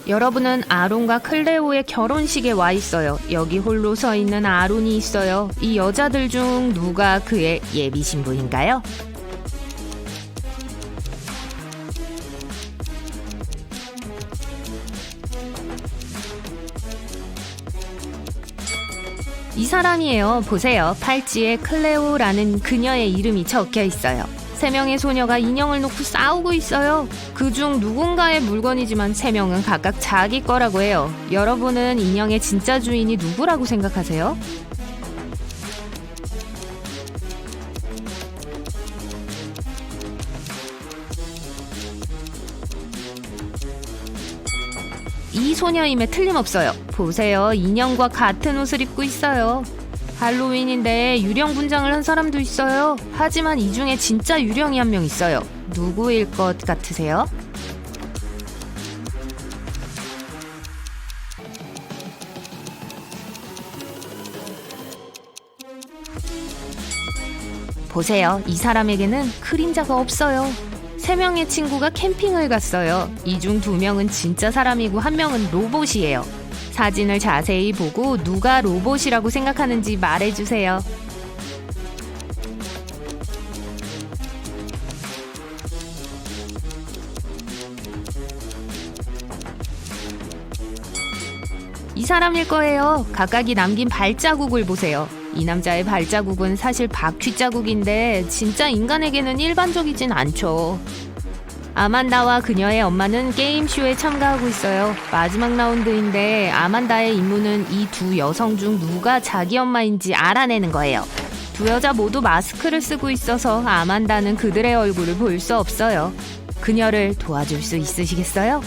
여러분은 아론과 클레오의 결혼식에 와 있어요. 여기 홀로 서 있는 아론이 있어요. 이 여자들 중 누가 그의 예비 신부인가요? 이 사람이에요. 보세요. 팔찌에 클레오라는 그녀의 이름이 적혀 있어요. 3명의 소녀가 인형을 놓고 싸우고 있어요. 그중 누군가의 물건이지만 3명은 각각 자기 거라고 해요. 여러분은 인형의 진짜 주인이 누구라고 생각하세요? 이 소녀임에 틀림없어요. 보세요. 인형과 같은 옷을 입고 있어요. 할로윈인데 유령 분장을 한 사람도 있어요. 하지만 이 중에 진짜 유령이 한 명 있어요. 누구일 것 같으세요? 보세요. 이 사람에게는 그림자가 없어요. 3명의 친구가 캠핑을 갔어요. 이 중 2명은 진짜 사람이고 1명은 로봇이에요. 사진을 자세히 보고 누가 로봇이라고 생각하는지 말해주세요. 이 사람일 거예요. 각각이 남긴 발자국을 보세요. 이 남자의 발자국은 사실 바퀴 자국인데 진짜 인간에게는 일반적이진 않죠. 아만다와 그녀의 엄마는 게임쇼에 참가하고 있어요. 마지막 라운드인데 아만다의 임무는 이 2 여성 중 누가 자기 엄마인지 알아내는 거예요. 2 여자 모두 마스크를 쓰고 있어서 아만다는 그들의 얼굴을 볼 수 없어요. 그녀를 도와줄 수 있으시겠어요?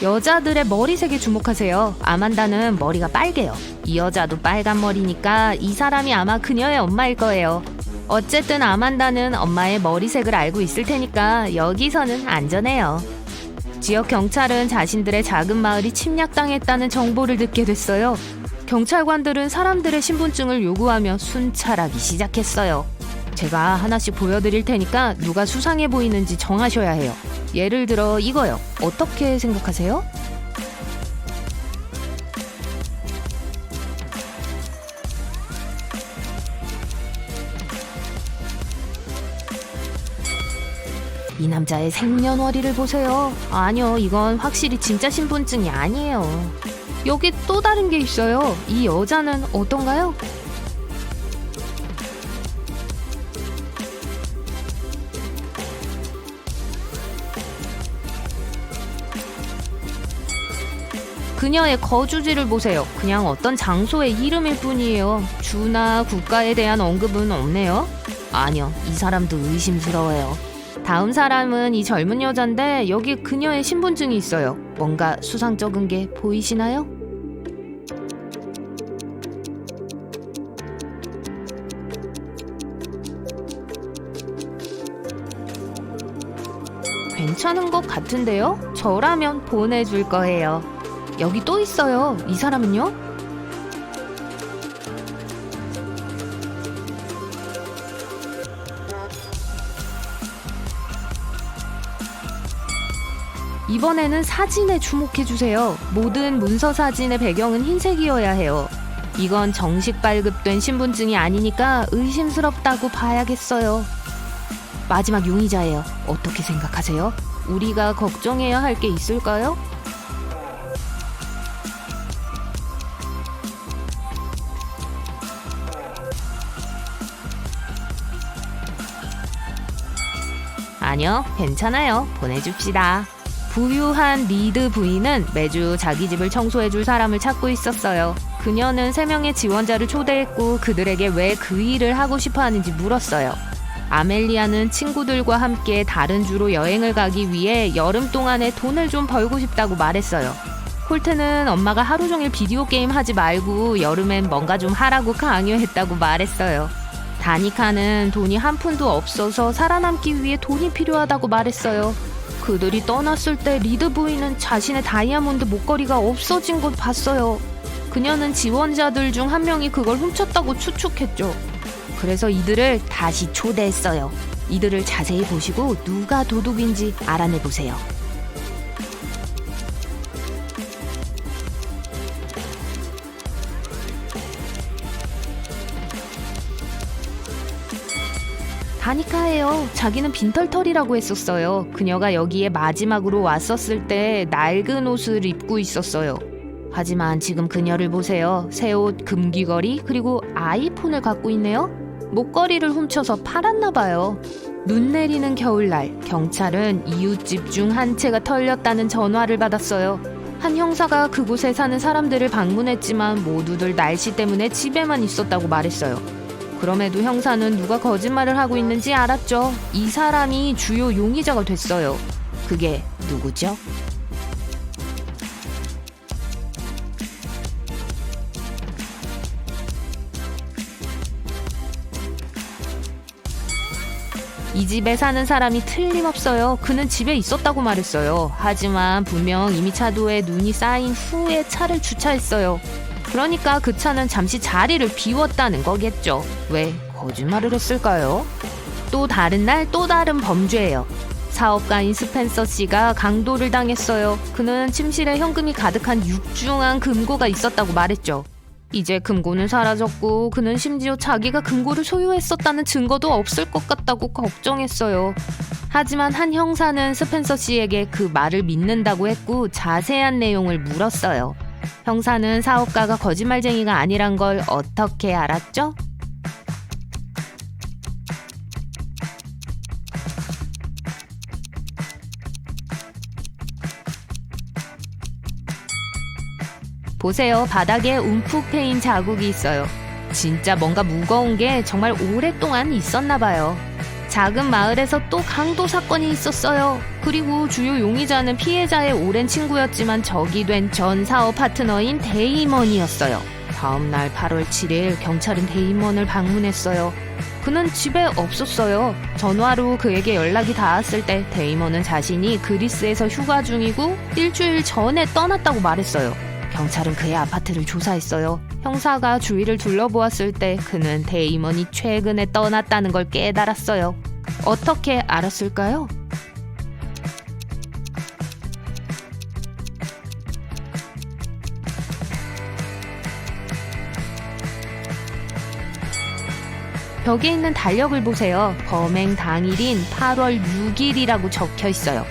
여자들의 머리색에 주목하세요. 아만다는 머리가 빨개요. 이 여자도 빨간 머리니까 이 사람이 아마 그녀의 엄마일 거예요. 어쨌든 아만다는 엄마의 머리색을 알고 있을 테니까 여기서는 안전해요. 지역 경찰은 자신들의 작은 마을이 침략당했다는 정보를 듣게 됐어요. 경찰관들은 사람들의 신분증을 요구하며 순찰하기 시작했어요. 제가 하나씩 보여드릴 테니까 누가 수상해 보이는지 정하셔야 해요. 예를 들어 이거요. 어떻게 생각하세요? 이 남자의 생년월일을 보세요. 아니요, 이건 확실히 진짜 신분증이 아니에요. 여기 또 다른 게 있어요. 이 여자는 어떤가요? 그녀의 거주지를 보세요. 그냥 어떤 장소의 이름일 뿐이에요. 주나 국가에 대한 언급은 없네요. 아니요, 이 사람도 의심스러워요. 다음 사람은 이 젊은 여잔데 여기 그녀의 신분증이 있어요. 뭔가 수상쩍은 게 보이시나요? 괜찮은 것 같은데요? 저라면 보내줄 거예요. 여기 또 있어요. 이 사람은요? 이번에는 사진에 주목해주세요. 모든 문서 사진의 배경은 흰색이어야 해요. 이건 정식 발급된 신분증이 아니니까 의심스럽다고 봐야겠어요. 마지막 용의자예요. 어떻게 생각하세요? 우리가 걱정해야 할 게 있을까요? 아니요, 괜찮아요. 보내줍시다. 부유한 리드 부인은 매주 자기 집을 청소해줄 사람을 찾고 있었어요. 그녀는 3명의 지원자를 초대했고 그들에게 왜 그 일을 하고 싶어 하는지 물었어요. 아멜리아는 친구들과 함께 다른 주로 여행을 가기 위해 여름 동안에 돈을 좀 벌고 싶다고 말했어요. 콜트는 엄마가 하루 종일 비디오 게임 하지 말고 여름엔 뭔가 좀 하라고 강요했다고 말했어요. 다니카는 돈이 한 푼도 없어서 살아남기 위해 돈이 필요하다고 말했어요. 그들이 떠났을 때 리드 부인은 자신의 다이아몬드 목걸이가 없어진 걸 봤어요. 그녀는 지원자들 중 한 명이 그걸 훔쳤다고 추측했죠. 그래서 이들을 다시 초대했어요. 이들을 자세히 보시고 누가 도둑인지 알아내보세요. 다니카예요. 자기는 빈털털이라고 했었어요. 그녀가 여기에 마지막으로 왔었을 때 낡은 옷을 입고 있었어요. 하지만 지금 그녀를 보세요. 새 옷, 금귀걸이, 그리고 아이폰을 갖고 있네요. 목걸이를 훔쳐서 팔았나 봐요. 눈 내리는 겨울날, 경찰은 이웃집 중 한 채가 털렸다는 전화를 받았어요. 한 형사가 그곳에 사는 사람들을 방문했지만 모두들 날씨 때문에 집에만 있었다고 말했어요. 그럼에도 형사는 누가 거짓말을 하고 있는지 알았죠. 이 사람이 주요 용의자가 됐어요. 그게 누구죠? 이 집에 사는 사람이 틀림없어요. 그는 집에 있었다고 말했어요. 하지만 분명 이미 차도에 눈이 쌓인 후에 차를 주차했어요. 그러니까 그 차는 잠시 자리를 비웠다는 거겠죠. 왜 거짓말을 했을까요? 또 다른 날 또 다른 범죄예요. 사업가인 스펜서 씨가 강도를 당했어요. 그는 침실에 현금이 가득한 육중한 금고가 있었다고 말했죠. 이제 금고는 사라졌고 그는 심지어 자기가 금고를 소유했었다는 증거도 없을 것 같다고 걱정했어요. 하지만 한 형사는 스펜서 씨에게 그 말을 믿는다고 했고 자세한 내용을 물었어요. 형사는 사업가가 거짓말쟁이가 아니란 걸 어떻게 알았죠? 보세요. 바닥에 움푹 패인 자국이 있어요. 진짜 뭔가 무거운 게 정말 오랫동안 있었나 봐요. 작은 마을에서 또 강도 사건이 있었어요. 그리고 주요 용의자는 피해자의 오랜 친구였지만 적이 된 전 사업 파트너인 데이먼이었어요. 다음 날 8월 7일 경찰은 데이먼을 방문했어요. 그는 집에 없었어요. 전화로 그에게 연락이 닿았을 때 데이먼은 자신이 그리스에서 휴가 중이고 일주일 전에 떠났다고 말했어요. 경찰은 그의 아파트를 조사했어요. 형사가 주위를 둘러보았을 때 그는 데이먼이 최근에 떠났다는 걸 깨달았어요. 어떻게 알았을까요? 벽에 있는 달력을 보세요. 범행 당일인 8월 6일이라고 적혀 있어요.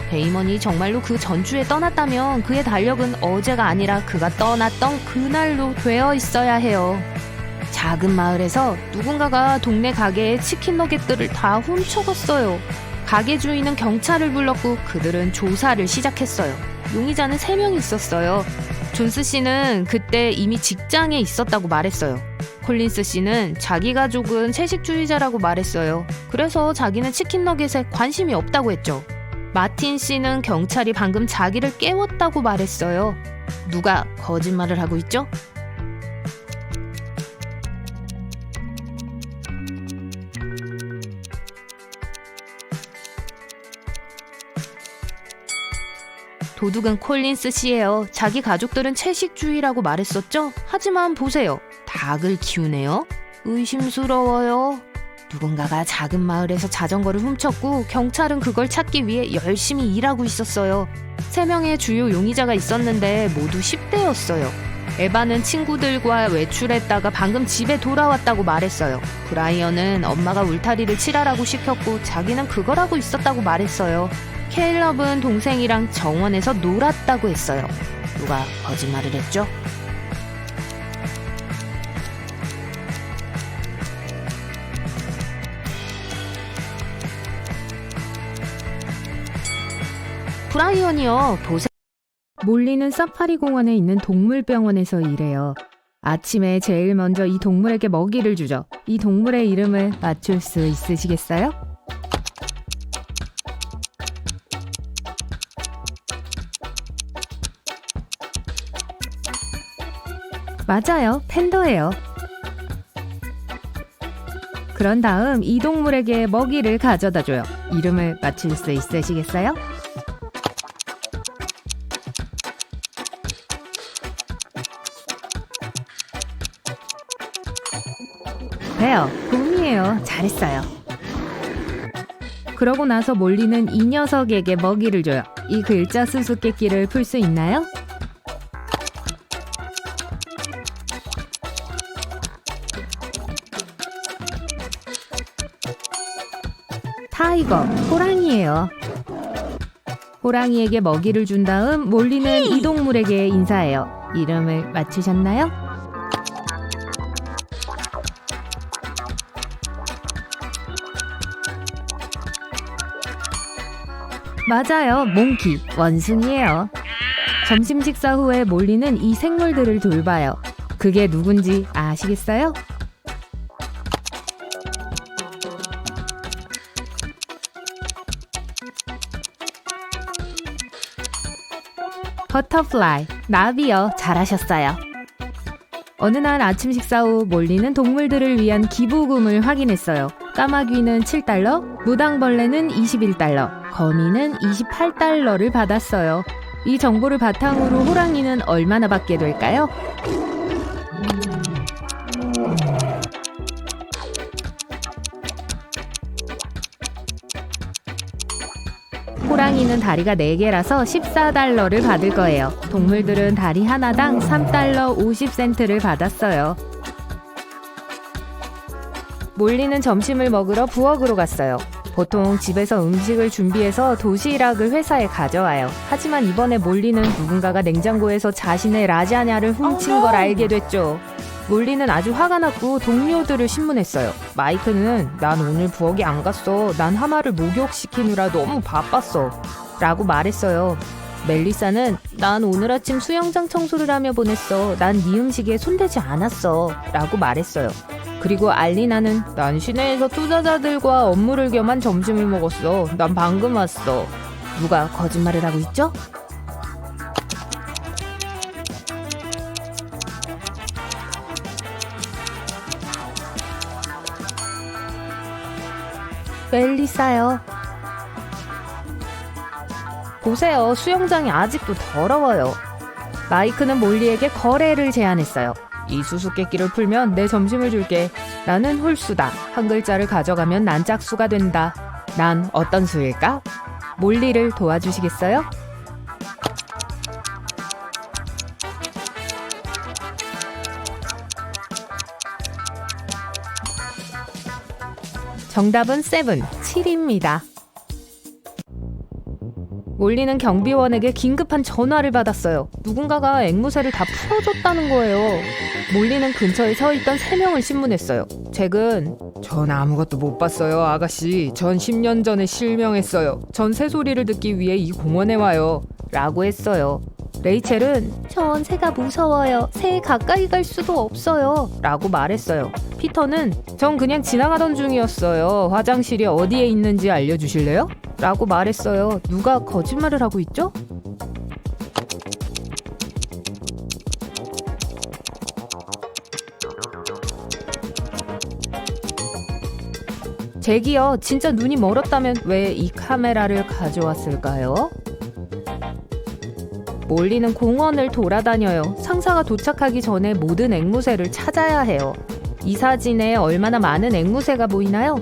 데이먼이 정말로 그 전주에 떠났다면 그의 달력은 어제가 아니라 그가 떠났던 그날로 되어 있어야 해요. 작은 마을에서 누군가가 동네 가게의 치킨 너겟들을 다 훔쳐갔어요. 가게 주인은 경찰을 불렀고 그들은 조사를 시작했어요. 용의자는 3명이 있었어요. 존스 씨는 그때 이미 직장에 있었다고 말했어요. 콜린스 씨는 자기 가족은 채식주의자라고 말했어요. 그래서 자기는 치킨 너겟에 관심이 없다고 했죠. 마틴 씨는 경찰이 방금 자기를 깨웠다고 말했어요. 누가 거짓말을 하고 있죠? 도둑은 콜린스 씨예요. 자기 가족들은 채식주의라고 말했었죠? 하지만 보세요. 닭을 키우네요. 의심스러워요. 누군가가 작은 마을에서 자전거를 훔쳤고 경찰은 그걸 찾기 위해 열심히 일하고 있었어요. 3명의 주요 용의자가 있었는데 모두 10대였어요. 에바는 친구들과 외출했다가 방금 집에 돌아왔다고 말했어요. 브라이언은 엄마가 울타리를 칠하라고 시켰고 자기는 그걸 하고 있었다고 말했어요. 케일럽은 동생이랑 정원에서 놀았다고 했어요. 누가 거짓말을 했죠? 브라이언이요. 보세요. 몰리는 사파리 공원에 있는 동물병원에서 일해요. 아침에 제일 먼저 이 동물에게 먹이를 주죠. 이 동물의 이름을 맞출 수 있으시겠어요? 맞아요. 팬더예요. 그런 다음 이 동물에게 먹이를 가져다 줘요. 이름을 맞출 수 있으시겠어요? 베어, 곰이에요. 잘했어요. 그러고 나서 몰리는 이 녀석에게 먹이를 줘요. 이 글자 수수께끼를 풀 수 있나요? 타이거, 호랑이에요. 호랑이에게 먹이를 준 다음 몰리는 이 동물에게 인사해요. 이름을 맞추셨나요? 맞아요. 몽키, 원숭이에요. 점심 식사 후에 몰리는 이 생물들을 돌봐요. 그게 누군지 아시겠어요? 버터플라이, 나비요. 잘하셨어요. 어느 날 아침 식사 후 몰리는 동물들을 위한 기부금을 확인했어요. 까마귀는 7달러, 무당벌레는 21달러, 거미는 28달러를 받았어요. 이 정보를 바탕으로 호랑이는 얼마나 받게 될까요? 호랑이는 다리가 4개라서 14달러를 받을 거예요. 동물들은 다리 하나당 3달러 50센트를 받았어요. 몰리는 점심을 먹으러 부엌으로 갔어요. 보통 집에서 음식을 준비해서 도시락을 회사에 가져와요. 하지만 이번에 몰리는 누군가가 냉장고에서 자신의 라자냐를 훔친 걸 알게 됐죠. 몰리는 아주 화가 났고 동료들을 신문했어요. 마이크는 난 오늘 부엌에 안 갔어. 난 하마를 목욕시키느라 너무 바빴어. 라고 말했어요. 멜리사는 난 오늘 아침 수영장 청소를 하며 보냈어. 난 네 음식에 손대지 않았어. 라고 말했어요. 그리고 알리나는 난 시내에서 투자자들과 업무를 겸한 점심을 먹었어. 난 방금 왔어. 누가 거짓말을 하고 있죠? 멜리사요. 보세요. 수영장이 아직도 더러워요. 마이크는 몰리에게 거래를 제안했어요. 이 수수께끼를 풀면 내 점심을 줄게. 나는 홀수다. 한 글자를 가져가면 난 짝수가 된다. 난 어떤 수일까? 몰리를 도와주시겠어요? 정답은 7, 7입니다. 몰리는 경비원에게 긴급한 전화를 받았어요. 누군가가 앵무새를 다 풀어줬다는 거예요. 몰리는 근처에 서 있던 3명을 신문했어요. 잭은 전 아무것도 못 봤어요, 아가씨. 전 10년 전에 실명했어요. 전 새소리를 듣기 위해 이 공원에 와요. 라고 했어요. 레이첼은 전 새가 무서워요. 새에 가까이 갈 수도 없어요. 라고 말했어요. 피터는 전 그냥 지나가던 중이었어요. 화장실이 어디에 있는지 알려주실래요? 라고 말했어요. 누가 거짓말을 하고 있죠? 잭이요. 진짜 눈이 멀었다면 왜 이 카메라를 가져왔을까요? 몰리는 공원을 돌아다녀요. 상사가 도착하기 전에 모든 앵무새를 찾아야 해요. 이 사진에 얼마나 많은 앵무새가 보이나요?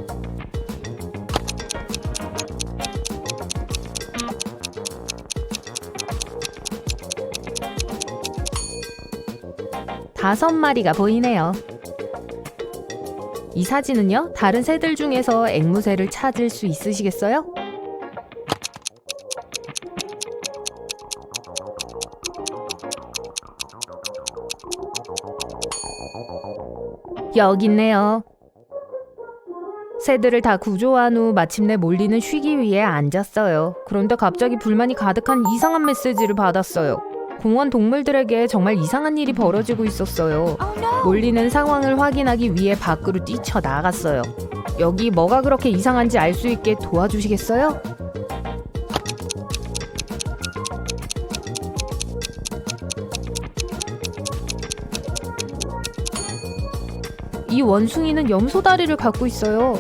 다섯 마리가 보이네요. 이 사진은요, 다른 새들 중에서 앵무새를 찾을 수 있으시겠어요? 여기 있네요. 새들을 다 구조한 후 마침내 몰리는 쉬기 위해 앉았어요. 그런데 갑자기 불만이 가득한 이상한 메시지를 받았어요. 공원 동물들에게 정말 이상한 일이 벌어지고 있었어요. 몰리는 상황을 확인하기 위해 밖으로 뛰쳐나갔어요. 여기 뭐가 그렇게 이상한지 알 수 있게 도와주시겠어요? 이 원숭이는 염소다리를 갖고 있어요.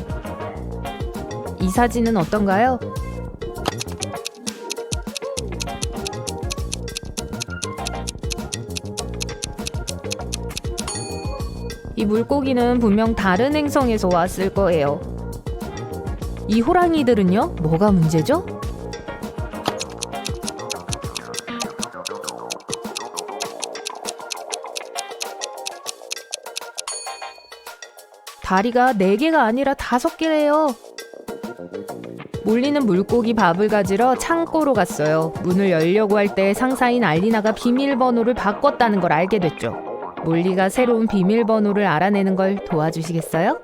이 사진은 어떤가요? 이 이 물고기는 분명 다른 행성에서 왔을 거예요. 이 호랑이들은요? 뭐가 문제죠? 다리가 4개가 아니라 5개래요. 몰리는 물고기 밥을 가지러 창고로 갔어요. 문을 열려고 할 때 상사인 알리나가 비밀번호를 바꿨다는 걸 알게 됐죠. 몰리가 새로운 비밀번호를 알아내는 걸 도와주시겠어요?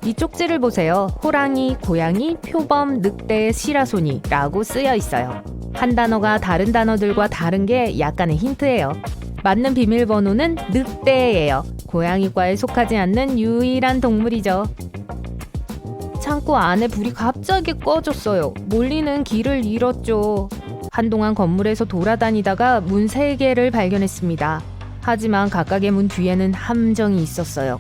이 쪽지를 보세요. 호랑이, 고양이, 표범, 늑대, 시라소니라고 쓰여 있어요. 한 단어가 다른 단어들과 다른 게 약간의 힌트예요. 맞는 비밀번호는 늑대예요. 고양이과에 속하지 않는 유일한 동물이죠. 창고 안에 불이 갑자기 꺼졌어요. 몰리는 길을 잃었죠. 한동안 건물에서 돌아다니다가 문 3개를 발견했습니다. 하지만 각각의 문 뒤에는 함정이 있었어요.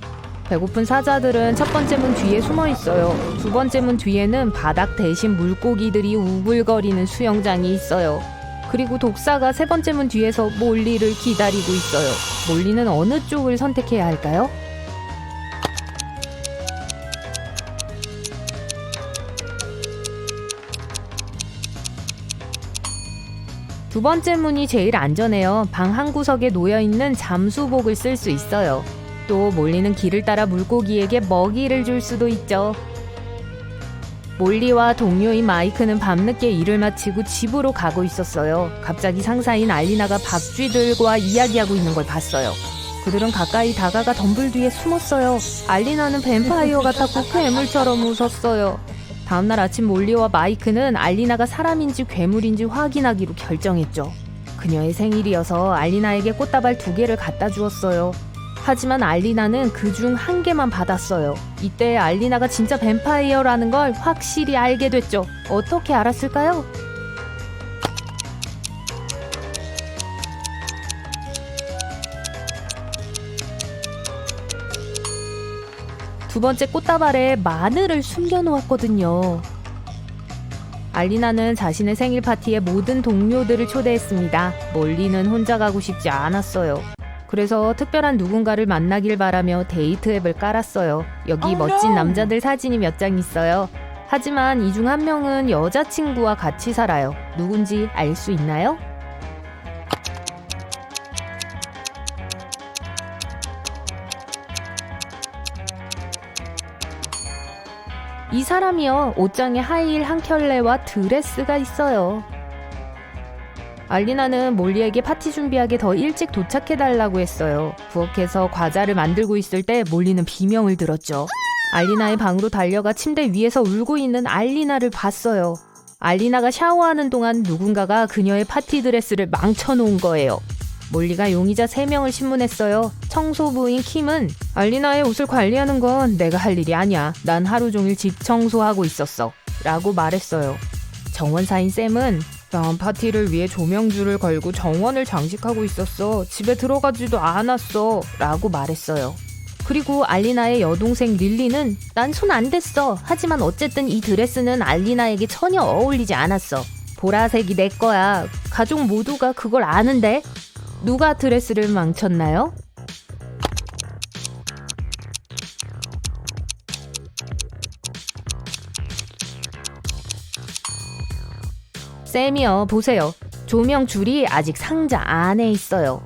배고픈 사자들은 첫 번째 문 뒤에 숨어 있어요. 두 번째 문 뒤에는 바닥 대신 물고기들이 우글거리는 수영장이 있어요. 그리고 독사가 세 번째 문 뒤에서 몰리를 기다리고 있어요. 몰리는 어느 쪽을 선택해야 할까요? 두 번째 문이 제일 안전해요. 방 한 구석에 놓여있는 잠수복을 쓸 수 있어요. 또 몰리는 길을 따라 물고기에게 먹이를 줄 수도 있죠. 몰리와 동료인 마이크는 밤늦게 일을 마치고 집으로 가고 있었어요. 갑자기 상사인 알리나가 밥쥐들과 이야기하고 있는 걸 봤어요. 그들은 가까이 다가가 덤불 뒤에 숨었어요. 알리나는 뱀파이어 같았고 괴물처럼 웃었어요. 다음날 아침 몰리와 마이크는 알리나가 사람인지 괴물인지 확인하기로 결정했죠. 그녀의 생일이어서 알리나에게 꽃다발 2개를 갖다 주었어요. 하지만 알리나는 그중 1개만 받았어요. 이때 알리나가 진짜 뱀파이어라는 걸 확실히 알게 됐죠. 어떻게 알았을까요? 두 번째 꽃다발에 마늘을 숨겨놓았거든요. 알리나는 자신의 생일 파티에 모든 동료들을 초대했습니다. 몰리는 혼자 가고 싶지 않았어요. 그래서 특별한 누군가를 만나길 바라며 데이트 앱을 깔았어요. 여기 멋진 남자들 사진이 몇 장 있어요. 하지만 이 중 한 명은 여자친구와 같이 살아요. 누군지 알 수 있나요? 이 사람이요. 옷장에 하이힐 한 켤레와 드레스가 있어요. 알리나는 몰리에게 파티 준비하게 더 일찍 도착해달라고 했어요. 부엌에서 과자를 만들고 있을 때 몰리는 비명을 들었죠. 알리나의 방으로 달려가 침대 위에서 울고 있는 알리나를 봤어요. 알리나가 샤워하는 동안 누군가가 그녀의 파티 드레스를 망쳐놓은 거예요. 몰리가 용의자 3명을 신문했어요. 청소부인 킴은 알리나의 옷을 관리하는 건 내가 할 일이 아니야. 난 하루 종일 집 청소하고 있었어. 라고 말했어요. 정원사인 샘은 난 파티를 위해 조명줄을 걸고 정원을 장식하고 있었어. 집에 들어가지도 않았어. 라고 말했어요. 그리고 알리나의 여동생 릴리는 난 손 안 댔어. 하지만 어쨌든 이 드레스는 알리나에게 전혀 어울리지 않았어. 보라색이 내 거야. 가족 모두가 그걸 아는데? 누가 드레스를 망쳤나요? 쌤이요, 보세요. 조명줄이 아직 상자 안에 있어요.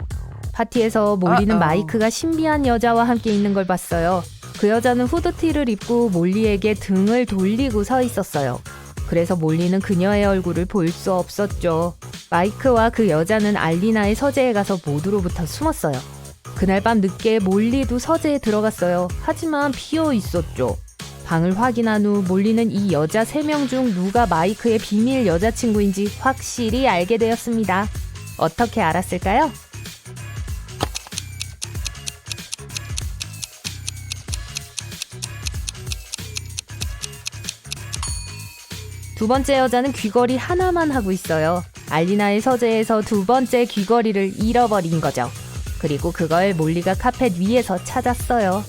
파티에서 몰리는 마이크가 신비한 여자와 함께 있는 걸 봤어요. 그 여자는 후드티를 입고 몰리에게 등을 돌리고 서 있었어요. 그래서 몰리는 그녀의 얼굴을 볼 수 없었죠. 마이크와 그 여자는 알리나의 서재에 가서 모두로부터 숨었어요. 그날 밤 늦게 몰리도 서재에 들어갔어요. 하지만 비어 있었죠. 방을 확인한 후 몰리는 이 여자 3명 중 누가 마이크의 비밀 여자친구인지 확실히 알게 되었습니다. 어떻게 알았을까요? 두 번째 여자는 귀걸이 하나만 하고 있어요. 알리나의 서재에서 두 번째 귀걸이를 잃어버린 거죠. 그리고 그걸 몰리가 카펫 위에서 찾았어요.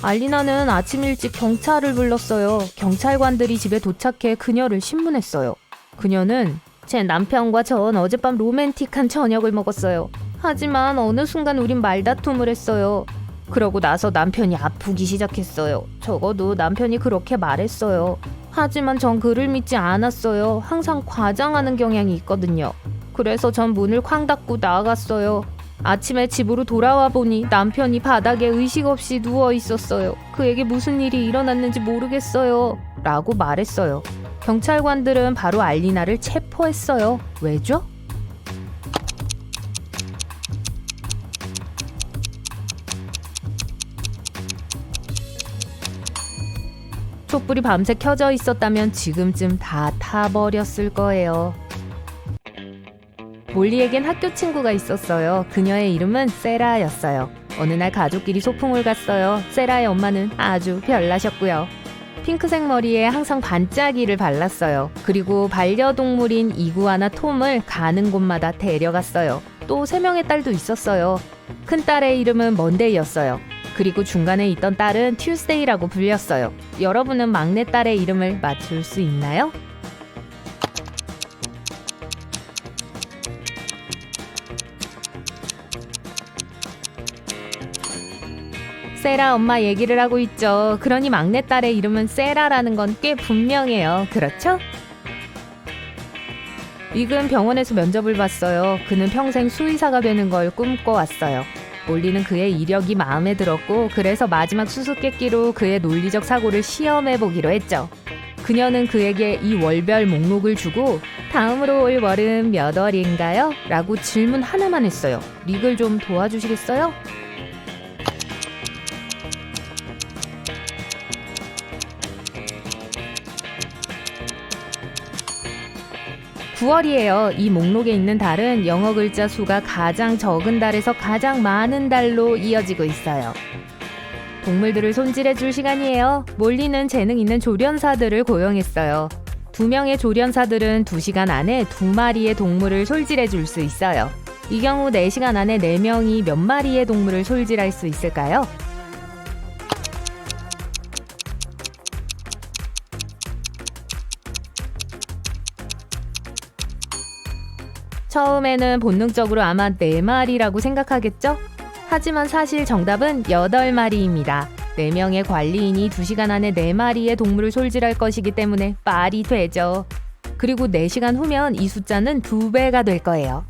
알리나는 아침 일찍 경찰을 불렀어요. 경찰관들이 집에 도착해 그녀를 신문했어요. 그녀는 제 남편과 전 어젯밤 로맨틱한 저녁을 먹었어요. 하지만 어느 순간 우린 말다툼을 했어요. 그러고 나서 남편이 아프기 시작했어요. 적어도 남편이 그렇게 말했어요. 하지만 전 그를 믿지 않았어요. 항상 과장하는 경향이 있거든요. 그래서 전 문을 쾅 닫고 나갔어요. 아침에 집으로 돌아와 보니 남편이 바닥에 의식 없이 누워 있었어요. 그에게 무슨 일이 일어났는지 모르겠어요. 라고 말했어요. 경찰관들은 바로 알리나를 체포했어요. 왜죠? 촛불이 밤새 켜져 있었다면 지금쯤 다 타버렸을 거예요. 몰리에겐 학교 친구가 있었어요. 그녀의 이름은 세라였어요. 어느 날 가족끼리 소풍을 갔어요. 세라의 엄마는 아주 별나셨고요. 핑크색 머리에 항상 반짝이를 발랐어요. 그리고 반려동물인 이구아나 톰을 가는 곳마다 데려갔어요. 또 3명의 딸도 있었어요. 큰 딸의 이름은 먼데이였어요. 그리고 중간에 있던 딸은 튜스데이라고 불렸어요. 여러분은 막내딸의 이름을 맞출 수 있나요? 세라 엄마 얘기를 하고 있죠. 그러니 막내딸의 이름은 세라라는 건 꽤 분명해요. 그렇죠? 윅은 병원에서 면접을 봤어요. 그는 평생 수의사가 되는 걸 꿈꿔왔어요. 몰리는 그의 이력이 마음에 들었고 그래서 마지막 수수께끼로 그의 논리적 사고를 시험해보기로 했죠. 그녀는 그에게 이 월별 목록을 주고 다음으로 올 월은 몇 월인가요? 라고 질문 하나만 했어요. 릭을 좀 도와주시겠어요? (9월이에요) 이 목록에 있는 달은 영어 글자 수가 가장 적은 달에서 가장 많은 달로 이어지고 있어요. 동물들을 손질해줄 시간이에요. 몰리는 재능 있는 조련사들을 고용했어요. 2명의 조련사들은 2시간 안에 2마리의 동물을 손질해줄 수 있어요. 이 경우 4시간 안에 4명이 몇 마리의 동물을 손질할 수 있을까요? 처음에는 본능적으로 아마 4마리라고 생각하겠죠? 하지만 사실 정답은 8마리입니다. 4명의 관리인이 2시간 안에 4마리의 동물을 손질할 것이기 때문에 말이 되죠. 그리고 4시간 후면 이 숫자는 2배가 될 거예요.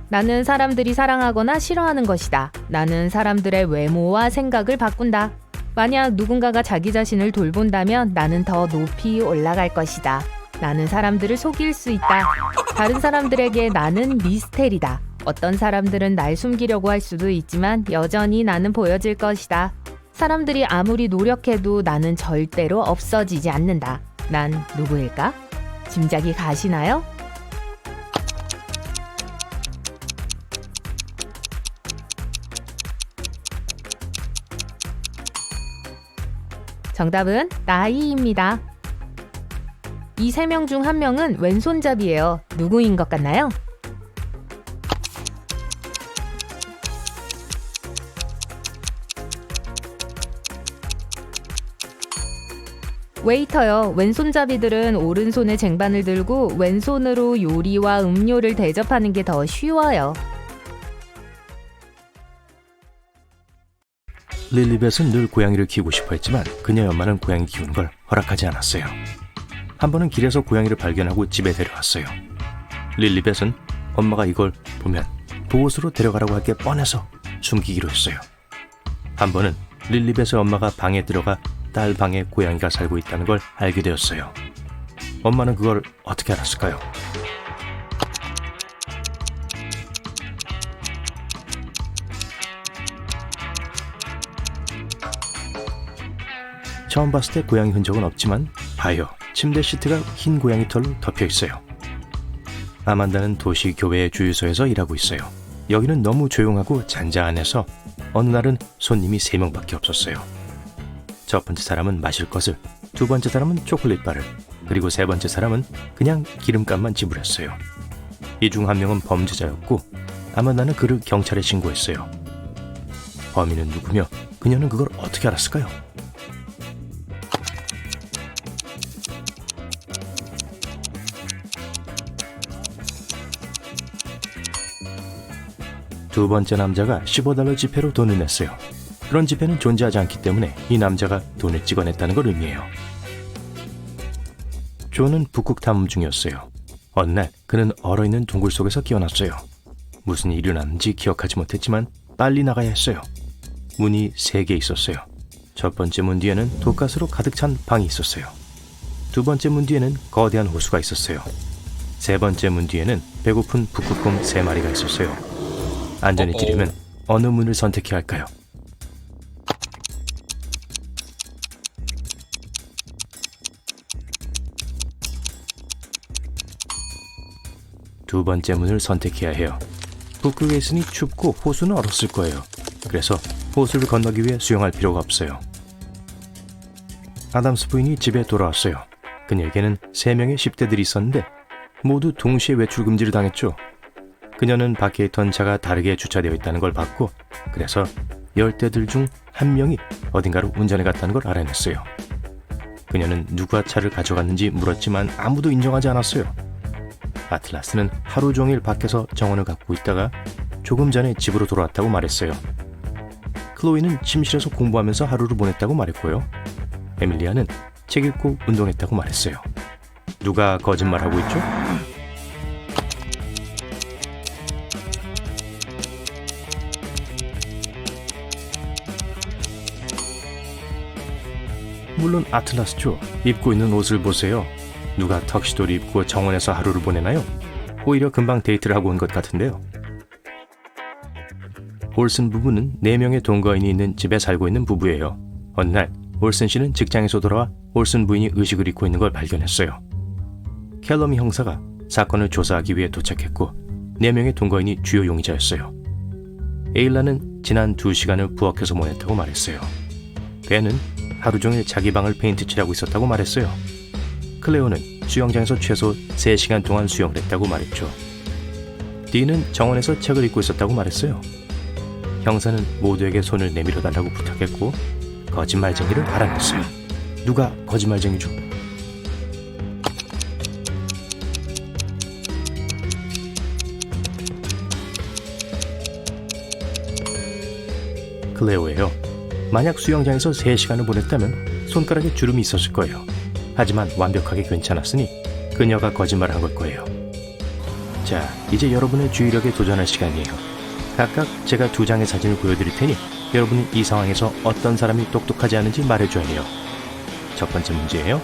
나는 사람들이 사랑하거나 싫어하는 것이다. 나는 사람들의 외모와 생각을 바꾼다. 만약 누군가가 자기 자신을 돌본다면 나는 더 높이 올라갈 것이다. 나는 사람들을 속일 수 있다. 다른 사람들에게 나는 미스테리다. 어떤 사람들은 날 숨기려고 할 수도 있지만 여전히 나는 보여질 것이다. 사람들이 아무리 노력해도 나는 절대로 없어지지 않는다. 난 누구일까? 짐작이 가시나요? 정답은 나이입니다. 이 3명 중 1명은 왼손잡이에요. 누구인 것 같나요? 웨이터요. 왼손잡이들은 오른손에 쟁반을 들고 왼손으로 요리와 음료를 대접하는 게 더 쉬워요. 릴리벳은 늘 고양이를 키우고 싶어 했지만 그녀의 엄마는 고양이 키우는 걸 허락하지 않았어요. 한 번은 길에서 고양이를 발견하고 집에 데려왔어요. 릴리벳은 엄마가 이걸 보면 보호소로 데려가라고 할 게 뻔해서 숨기기로 했어요. 한 번은 릴리벳의 엄마가 방에 들어가 딸 방에 고양이가 살고 있다는 걸 알게 되었어요. 엄마는 그걸 어떻게 알았을까요? 처음 봤을 때 고양이 흔적은 없지만 봐요. 침대 시트가 흰 고양이 털로 덮여 있어요. 아만다는 도시 교회의 주유소에서 일하고 있어요. 여기는 너무 조용하고 잔잔해서 어느 날은 손님이 3명밖에 없었어요. 첫 번째 사람은 마실 것을, 두 번째 사람은 초콜릿바를, 그리고 세 번째 사람은 그냥 기름값만 지불했어요. 이 중 한 명은 범죄자였고 아만다는 그를 경찰에 신고했어요. 범인은 누구며 그녀는 그걸 어떻게 알았을까요? 두 번째 남자가 $15 지폐로 돈을 냈어요. 그런 지폐는 존재하지 않기 때문에 이 남자가 돈을 찍어냈다는 걸 의미해요. 존은 북극 탐험 중이었어요. 어느 날 그는 얼어있는 동굴 속에서 깨어났어요. 무슨 일이 일어났는지 기억하지 못했지만 빨리 나가야 했어요. 문이 3개 있었어요. 첫 번째 문 뒤에는 독가스로 가득 찬 방이 있었어요. 두 번째 문 뒤에는 거대한 호수가 있었어요. 세 번째 문 뒤에는 배고픈 북극곰 3마리가 있었어요. 안전해지려면 어느 문을 선택해야 할까요? 두 번째 문을 선택해야 해요. 북극에 있으니 춥고 호수는 얼었을 거예요. 그래서 호수를 건너기 위해 수영할 필요가 없어요. 아담스 부인이 집에 돌아왔어요. 그녀에게는 3명의 10대들이 있었는데 모두 동시에 외출 금지를 당했죠. 그녀는 밖에 있던 차가 다르게 주차되어 있다는 걸 봤고 그래서 10대들 중 1명이 어딘가로 운전해 갔다는 걸 알아냈어요. 그녀는 누가 차를 가져갔는지 물었지만 아무도 인정하지 않았어요. 아틀라스는 하루 종일 밖에서 정원을 갖고 있다가 조금 전에 집으로 돌아왔다고 말했어요. 클로이는 침실에서 공부하면서 하루를 보냈다고 말했고요. 에밀리아는 책 읽고 운동했다고 말했어요. 누가 거짓말하고 있죠? 물론 아틀라스죠. 입고 있는 옷을 보세요. 누가 턱시도를 입고 정원에서 하루를 보내나요? 오히려 금방 데이트를 하고 온 것 같은데요. 올슨 부부는 4명의 동거인이 있는 집에 살고 있는 부부예요. 어느 날 올슨 씨는 직장에서 돌아와 올슨 부인이 의식을 잃고 있는 걸 발견했어요. 캘러미 형사가 사건을 조사하기 위해 도착했고 4명의 동거인이 주요 용의자였어요. 에일라는 지난 2시간을 부엌에서 보냈다고 말했어요. 벤은 하루 종일 자기 방을 페인트 칠하고 있었다고 말했어요. 클레오는 수영장에서 최소 3시간 동안 수영을 했다고 말했죠. 디는 정원에서 책을 읽고 있었다고 말했어요. 형사는 모두에게 손을 내밀어 달라고 부탁했고 거짓말쟁이를 알아냈어요. 누가 거짓말쟁이죠? 클레오예요. 만약 수영장에서 3시간을 보냈다면 손가락에 주름이 있었을 거예요. 하지만 완벽하게 괜찮았으니 그녀가 거짓말을 한 걸 거예요. 자, 이제 여러분의 주의력에 도전할 시간이에요. 각각 제가 2장의 사진을 보여드릴 테니 여러분이 이 상황에서 어떤 사람이 똑똑하지 않은지 말해줘야 해요. 첫 번째 문제예요.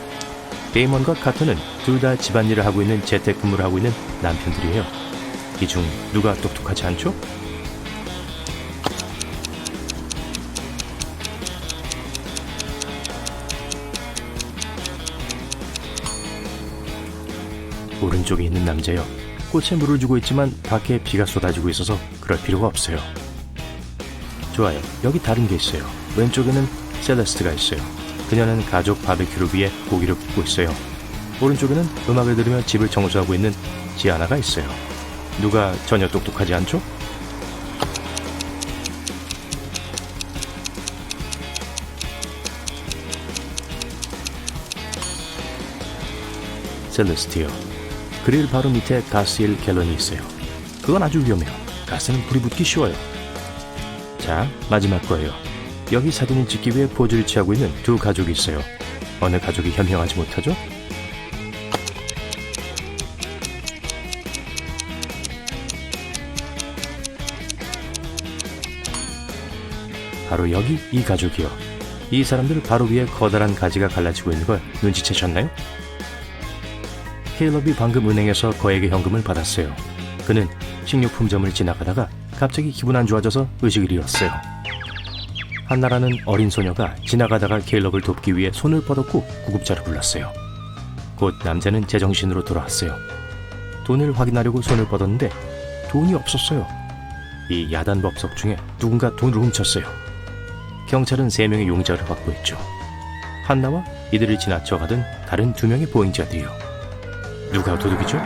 데이먼과 카터는 둘 다 집안일을 하고 있는 재택근무를 하고 있는 남편들이에요. 이 중 누가 똑똑하지 않죠? 오른쪽에 있는 남자요. 꽃에 물을 주고 있지만 밖에 비가 쏟아지고 있어서 그럴 필요가 없어요. 좋아요. 여기 다른 게 있어요. 왼쪽에는 셀레스트가 있어요. 그녀는 가족 바베큐를 위해 고기를 굽고 있어요. 오른쪽에는 음악을 들으며 집을 청소하고 있는 지아나가 있어요. 누가 전혀 똑똑하지 않죠? 셀레스트요. 그릴 바로 밑에 가스일 갤런이 있어요. 그건 아주 위험해요. 가스는 불이 붙기 쉬워요. 자, 마지막 거예요. 여기 사진을 찍기 위해 포즈를 취하고 있는 2 가족이 있어요. 어느 가족이 현명하지 못하죠? 바로 여기 이 가족이요. 이 사람들 바로 위에 커다란 가지가 갈라지고 있는 걸 눈치채셨나요? 케일럽이 방금 은행에서 거액의 현금을 받았어요. 그는 식료품점을 지나가다가 갑자기 기분 안 좋아져서 의식을 잃었어요. 한나라는 어린 소녀가 지나가다가 케일럽을 돕기 위해 손을 뻗었고 구급차를 불렀어요. 곧 남자는 제정신으로 돌아왔어요. 돈을 확인하려고 손을 뻗었는데 돈이 없었어요. 이 야단법석 중에 누군가 돈을 훔쳤어요. 경찰은 3명의 용의자를 확보했죠. 한나와 이들을 지나쳐 가던 다른 2명의 보행자들이요. 누가 도둑이죠?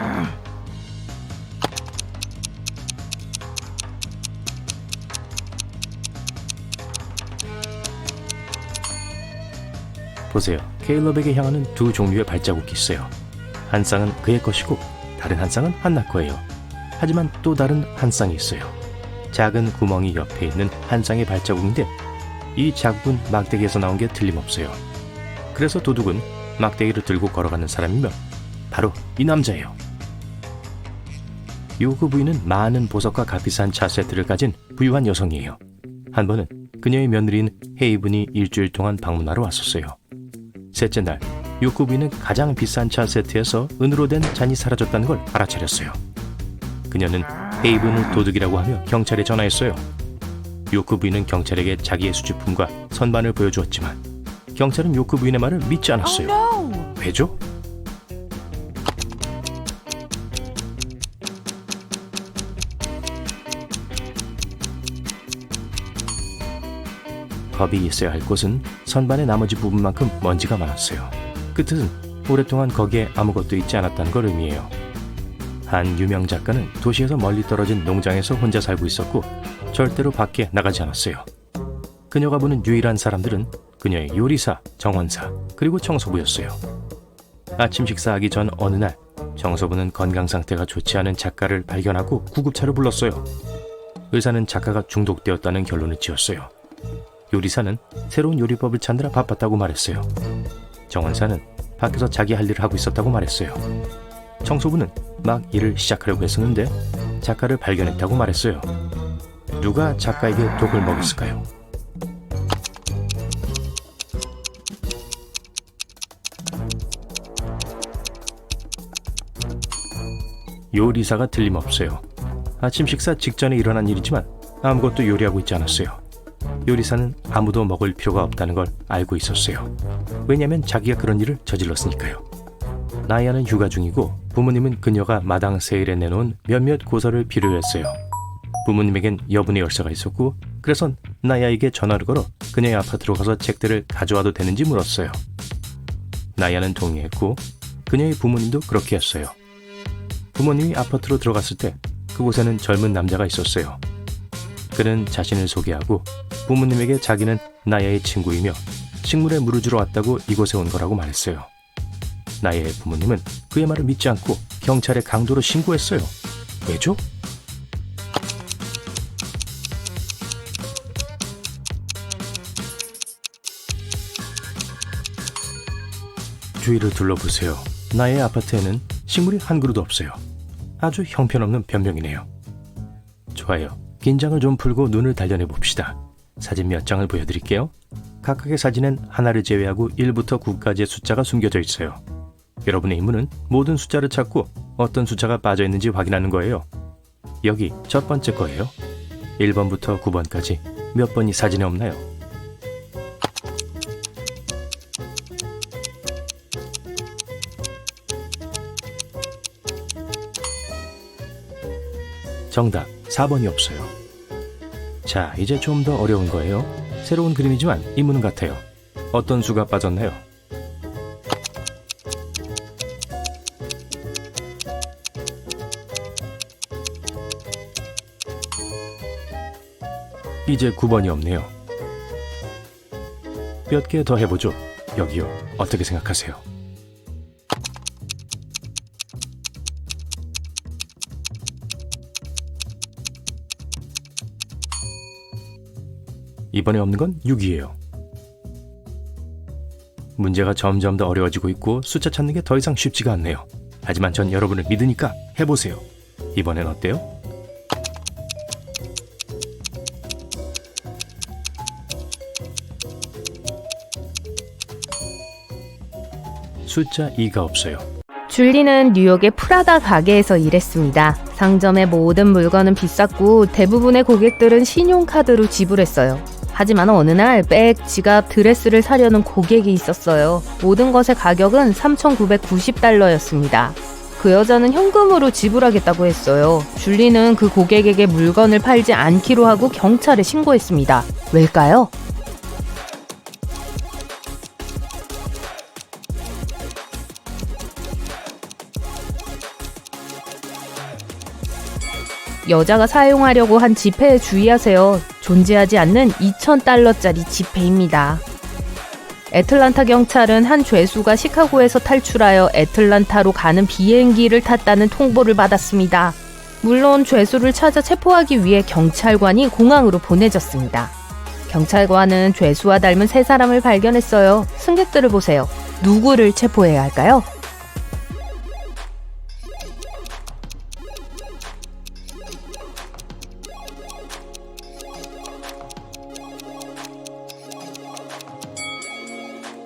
보세요. 케일럽에게 향하는 두 종류의 발자국이 있어요. 한 쌍은 그의 것이고 다른 한 쌍은 한나 거예요. 하지만 또 다른 한 쌍이 있어요. 작은 구멍이 옆에 있는 한 쌍의 발자국인데 이 자국은 막대기에서 나온 게 틀림없어요. 그래서 도둑은 막대기를 들고 걸어가는 사람이면 바로 이 남자예요. 요그 부인은 많은 보석과 값비싼 차 세트를 가진 부유한 여성이에요. 한 번은 그녀의 며느리인 헤이븐이 일주일 동안 방문하러 왔었어요. 셋째 날, 요그 부인은 가장 비싼 차 세트에서 은으로 된 잔이 사라졌다는 걸 알아차렸어요. 그녀는 헤이븐을 도둑이라고 하며 경찰에 전화했어요. 요크 부인은 경찰에게 자기의 수집품과 선반을 보여주었지만 경찰은 요크 부인의 말을 믿지 않았어요. 왜죠? 겁이 있어야 할 곳은 선반의 나머지 부분만큼 먼지가 많았어요. 그 뜻은 오랫동안 거기에 아무것도 있지 않았다는 걸 의미해요. 한 유명 작가는 도시에서 멀리 떨어진 농장에서 혼자 살고 있었고 절대로 밖에 나가지 않았어요. 그녀가 보는 유일한 사람들은 그녀의 요리사, 정원사, 그리고 청소부였어요. 아침 식사하기 전 어느 날 청소부는 건강 상태가 좋지 않은 작가를 발견하고 구급차를 불렀어요. 의사는 작가가 중독되었다는 결론을 지었어요. 요리사는 새로운 요리법을 찾느라 바빴다고 말했어요. 정원사는 밖에서 자기 할 일을 하고 있었다고 말했어요. 청소부는 막 일을 시작하려고 했었는데 작가를 발견했다고 말했어요. 누가 작가에게 독을 먹였을까요? 요리사가 틀림없어요. 아침 식사 직전에 일어난 일이지만 아무것도 요리하고 있지 않았어요. 요리사는 아무도 먹을 필요가 없다는 걸 알고 있었어요. 왜냐면 자기가 그런 일을 저질렀으니까요. 나야는 휴가 중이고 부모님은 그녀가 마당 세일에 내놓은 몇몇 고서를 필요로 했어요. 부모님에겐 여분의 열쇠가 있었고 그래서 나야에게 전화를 걸어 그녀의 아파트로 가서 책들을 가져와도 되는지 물었어요. 나야는 동의했고 그녀의 부모님도 그렇게 했어요. 부모님이 아파트로 들어갔을 때 그곳에는 젊은 남자가 있었어요. 그는 자신을 소개하고 부모님에게 자기는 나야의 친구이며 식물에 물을 주러 왔다고 이곳에 온 거라고 말했어요. 나야의 부모님은 그의 말을 믿지 않고 경찰에 강도로 신고했어요. 왜죠? 주위를 둘러보세요. 나의 아파트에는 식물이 한 그루도 없어요. 아주 형편없는 변명이네요. 좋아요. 긴장을 좀 풀고 눈을 단련해 봅시다. 사진 몇 장을 보여드릴게요. 각각의 사진엔 하나를 제외하고 1부터 9까지의 숫자가 숨겨져 있어요. 여러분의 임무는 모든 숫자를 찾고 어떤 숫자가 빠져있는지 확인하는 거예요. 여기 첫 번째 거예요. 1번부터 9번까지 몇 번이 사진에 없나요? 정답 4번이 없어요. 자, 이제 좀 더 어려운 거예요. 새로운 그림이지만 임무는 같아요. 어떤 수가 빠졌나요? 이제 9번이 없네요. 몇 개 더 해보죠. 여기요. 어떻게 생각하세요? 이번에 없는 건 6이에요. 문제가 점점 더 어려워지고 있고 숫자 찾는 게 더 이상 쉽지가 않네요. 하지만 전 여러분을 믿으니까 해보세요. 이번엔 어때요? 숫자 2가 없어요. 줄리는 뉴욕의 프라다 가게에서 일했습니다. 상점의 모든 물건은 비쌌고 대부분의 고객들은 신용카드로 지불했어요. 하지만 어느 날 백, 지갑, 드레스를 사려는 고객이 있었어요. 모든 것의 가격은 3,990달러였습니다. 그 여자는 현금으로 지불하겠다고 했어요. 줄리는 그 고객에게 물건을 팔지 않기로 하고 경찰에 신고했습니다. 왜일까요? 여자가 사용하려고 한 지폐에 주의하세요. 존재하지 않는 2,000달러짜리 지폐입니다. 애틀란타 경찰은 한 죄수가 시카고에서 탈출하여 애틀란타로 가는 비행기를 탔다는 통보를 받았습니다. 물론 죄수를 찾아 체포하기 위해 경찰관이 공항으로 보내졌습니다. 경찰관은 죄수와 닮은 세 사람을 발견했어요. 승객들을 보세요. 누구를 체포해야 할까요?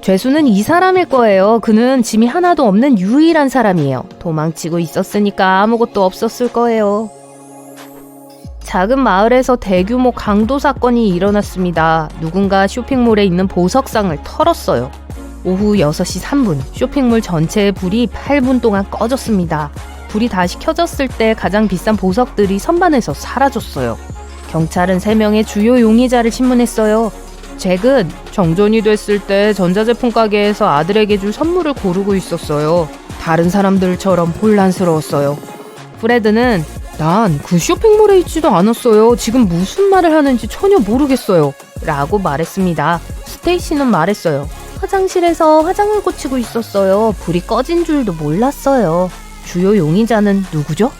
죄수는 이 사람일 거예요. 그는 짐이 하나도 없는 유일한 사람이에요. 도망치고 있었으니까 아무것도 없었을 거예요. 작은 마을에서 대규모 강도 사건이 일어났습니다. 누군가 쇼핑몰에 있는 보석상을 털었어요. 오후 6시 3분, 쇼핑몰 전체의 불이 8분 동안 꺼졌습니다. 불이 다시 켜졌을 때 가장 비싼 보석들이 선반에서 사라졌어요. 경찰은 3명의 주요 용의자를 신문했어요. 잭은 정전이 됐을 때 전자제품 가게에서 아들에게 줄 선물을 고르고 있었어요. 다른 사람들처럼 혼란스러웠어요. 프레드는 난 그 쇼핑몰에 있지도 않았어요. 지금 무슨 말을 하는지 전혀 모르겠어요. 라고 말했습니다. 스테이시는 말했어요. 화장실에서 화장을 고치고 있었어요. 불이 꺼진 줄도 몰랐어요. 주요 용의자는 누구죠?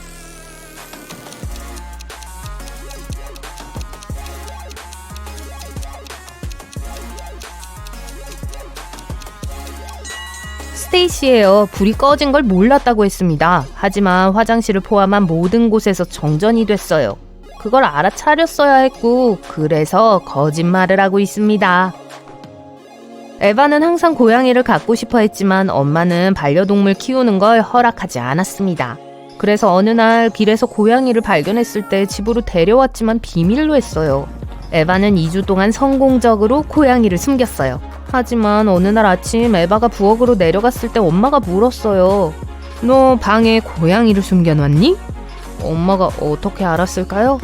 스테이시예요. 불이 꺼진 걸 몰랐다고 했습니다. 하지만 화장실을 포함한 모든 곳에서 정전이 됐어요. 그걸 알아차렸어야 했고 그래서 거짓말을 하고 있습니다. 에바는 항상 고양이를 갖고 싶어 했지만 엄마는 반려동물 키우는 걸 허락하지 않았습니다. 그래서 어느 날 길에서 고양이를 발견했을 때 집으로 데려왔지만 비밀로 했어요. 에바는 2주 동안 성공적으로 고양이를 숨겼어요. 하지만 어느 날 아침 에바가 부엌으로 내려갔을 때 엄마가 물었어요. 너 방에 고양이를 숨겨놨니? 엄마가 어떻게 알았을까요?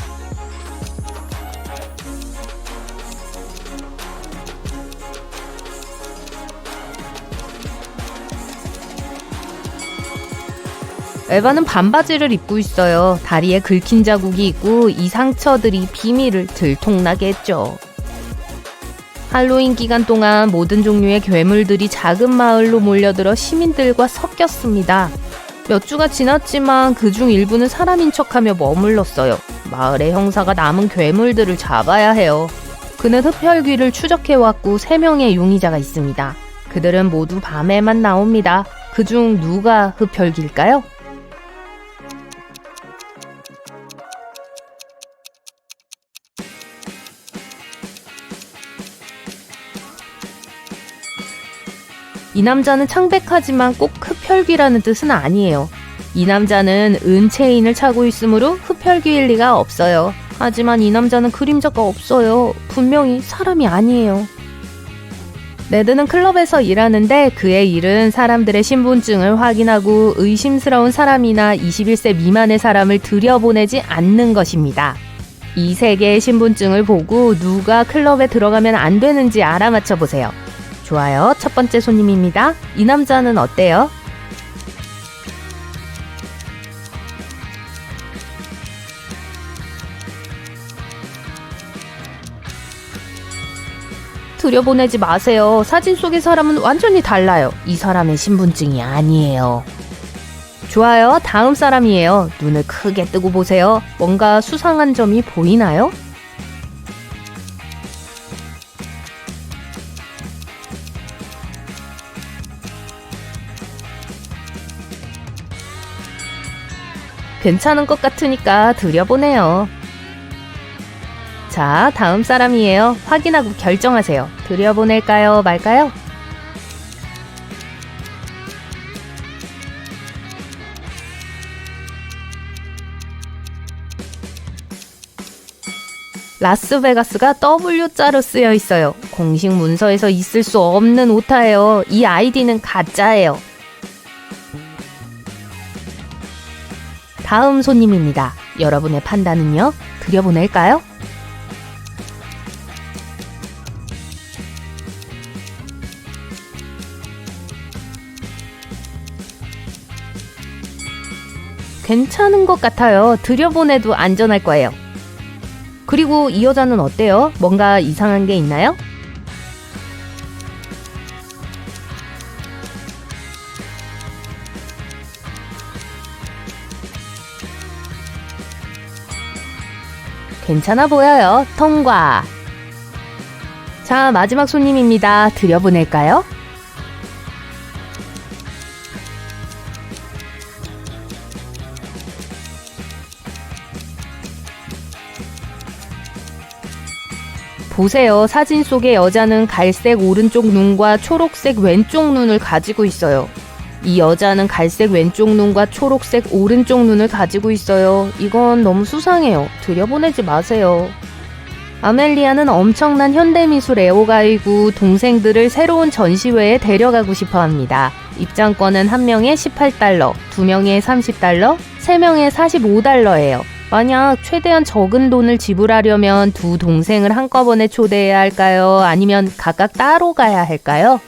에바는 반바지를 입고 있어요. 다리에 긁힌 자국이 있고 이 상처들이 비밀을 들통나게 했죠. 할로윈 기간 동안 모든 종류의 괴물들이 작은 마을로 몰려들어 시민들과 섞였습니다. 몇 주가 지났지만 그중 일부는 사람인 척하며 머물렀어요. 마을의 형사가 남은 괴물들을 잡아야 해요. 그는 흡혈귀를 추적해왔고 3명의 용의자가 있습니다. 그들은 모두 밤에만 나옵니다. 그중 누가 흡혈귀일까요? 이 남자는 창백하지만 꼭 흡혈귀라는 뜻은 아니에요. 이 남자는 은체인을 차고 있으므로 흡혈귀일 리가 없어요. 하지만 이 남자는 그림자가 없어요. 분명히 사람이 아니에요. 네드는 클럽에서 일하는데 그의 일은 사람들의 신분증을 확인하고 의심스러운 사람이나 21세 미만의 사람을 들여보내지 않는 것입니다. 이 3개의 신분증을 보고 누가 클럽에 들어가면 안 되는지 알아맞혀 보세요. 좋아요. 첫 번째 손님입니다. 이 남자는 어때요? 들여보내지 마세요. 사진 속의 사람은 완전히 달라요. 이 사람의 신분증이 아니에요. 좋아요. 다음 사람이에요. 눈을 크게 뜨고 보세요. 뭔가 수상한 점이 보이나요? 괜찮은 것 같으니까 들여보내요. 자, 다음 사람이에요. 확인하고 결정하세요. 들여보낼까요, 말까요? 라스베가스가 W자로 쓰여 있어요. 공식 문서에서 있을 수 없는 오타예요. 이 아이디는 가짜예요. 다음 손님입니다. 여러분의 판단은요? 들여보낼까요? 괜찮은 것 같아요. 들여보내도 안전할 거예요. 그리고 이 여자는 어때요? 뭔가 이상한 게 있나요? 괜찮아 보여요. 통과. 자, 마지막 손님입니다. 들여보낼까요? 보세요. 사진 속의 여자는 갈색 오른쪽 눈과 초록색 왼쪽 눈을 가지고 있어요. 이 여자는 갈색 왼쪽 눈과 초록색 오른쪽 눈을 가지고 있어요. 이건 너무 수상해요. 들여보내지 마세요. 아멜리아는 엄청난 현대미술 애호가이고 동생들을 새로운 전시회에 데려가고 싶어 합니다. 입장권은 한 명에 18달러, 두 명에 30달러, 세 명에 45달러예요. 만약 최대한 적은 돈을 지불하려면 두 동생을 한꺼번에 초대해야 할까요? 아니면 각각 따로 가야 할까요?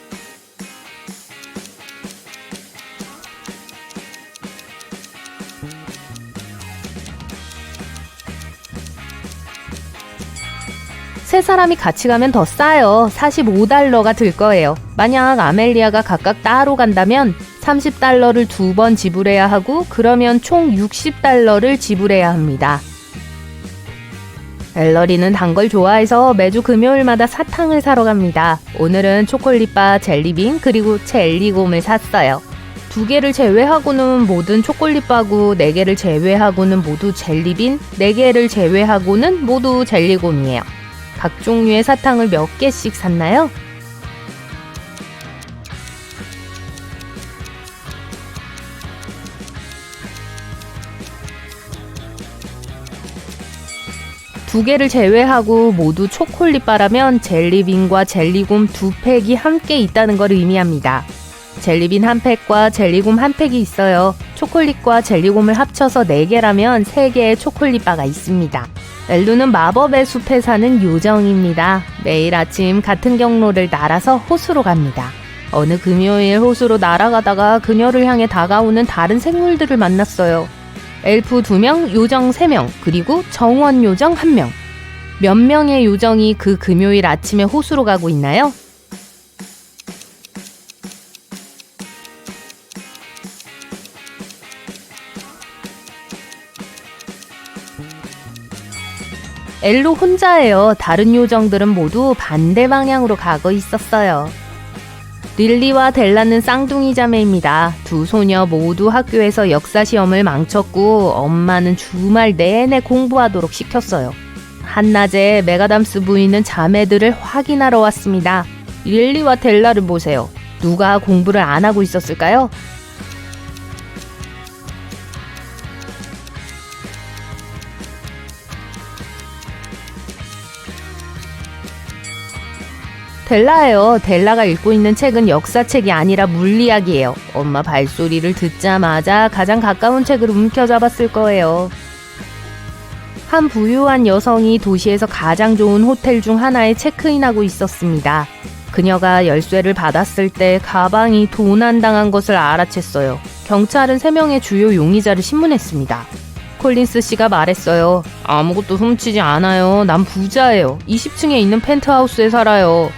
세 사람이 같이 가면 더 싸요. 45달러가 들 거예요. 만약 아멜리아가 각각 따로 간다면 30달러를 두 번 지불해야 하고 그러면 총 60달러를 지불해야 합니다. 엘러리는 단 걸 좋아해서 매주 금요일마다 사탕을 사러 갑니다. 오늘은 초콜릿바, 젤리빈, 그리고 젤리곰을 샀어요. 2개를 제외하고는 모든 초콜릿바고 4개를 제외하고는 모두 젤리빈, 4개를 제외하고는 모두 젤리곰이에요. 각 종류의 사탕을 몇 개씩 샀나요? 두 개를 제외하고 모두 초콜릿바라면 젤리빈과 젤리곰 2팩이 함께 있다는 걸 의미합니다. 젤리빈 1팩과 젤리곰 1팩이 있어요. 초콜릿과 젤리곰을 합쳐서 4개라면 3개의 초콜릿바가 있습니다. 엘루는 마법의 숲에 사는 요정입니다. 매일 아침 같은 경로를 날아서 호수로 갑니다. 어느 금요일 호수로 날아가다가 그녀를 향해 다가오는 다른 생물들을 만났어요. 엘프 2명, 요정 3명, 그리고 정원 요정 1명. 몇 명의 요정이 그 금요일 아침에 호수로 가고 있나요? 엘로 혼자예요. 다른 요정들은 모두 반대 방향으로 가고 있었어요. 릴리와 델라는 쌍둥이 자매입니다. 두 소녀 모두 학교에서 역사 시험을 망쳤고 엄마는 주말 내내 공부하도록 시켰어요. 한낮에 메가담스 부인은 자매들을 확인하러 왔습니다. 릴리와 델라를 보세요. 누가 공부를 안 하고 있었을까요? 델라예요. 델라가 읽고 있는 책은 역사책이 아니라 물리학이에요. 엄마 발소리를 듣자마자 가장 가까운 책을 움켜잡았을 거예요. 한 부유한 여성이 도시에서 가장 좋은 호텔 중 하나에 체크인하고 있었습니다. 그녀가 열쇠를 받았을 때 가방이 도난당한 것을 알아챘어요. 경찰은 3명의 주요 용의자를 신문했습니다. 콜린스 씨가 말했어요. 아무것도 훔치지 않아요. 난 부자예요. 20층에 있는 펜트하우스에 살아요.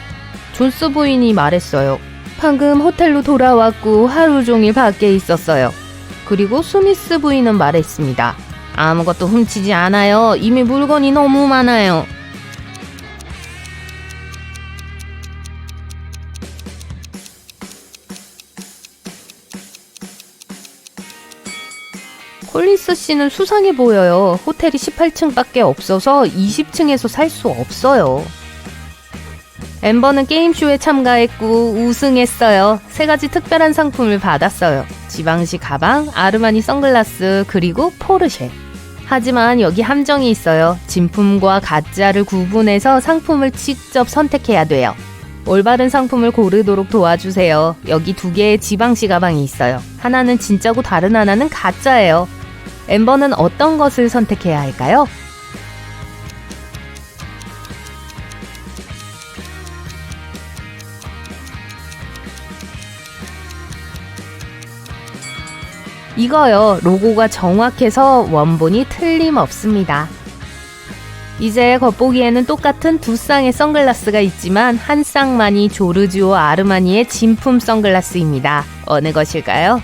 존스 부인이 말했어요. 방금 호텔로 돌아왔고 하루 종일 밖에 있었어요. 그리고 스미스 부인은 말했습니다. 아무것도 훔치지 않아요. 이미 물건이 너무 많아요. 콜린스 씨는 수상해 보여요. 호텔이 18층밖에 없어서 20층에서 살 수 없어요. 엠버는 게임쇼에 참가했고 우승했어요. 3가지 특별한 상품을 받았어요. 지방시 가방, 아르마니 선글라스, 그리고 포르쉐. 하지만 여기 함정이 있어요. 진품과 가짜를 구분해서 상품을 직접 선택해야 돼요. 올바른 상품을 고르도록 도와주세요. 여기 2개의 지방시 가방이 있어요. 하나는 진짜고 다른 하나는 가짜예요. 엠버는 어떤 것을 선택해야 할까요? 이거요. 로고가 정확해서 원본이 틀림없습니다. 이제 겉보기에는 똑같은 2쌍의 선글라스가 있지만 한 쌍만이 조르지오 아르마니의 진품 선글라스입니다. 어느 것일까요?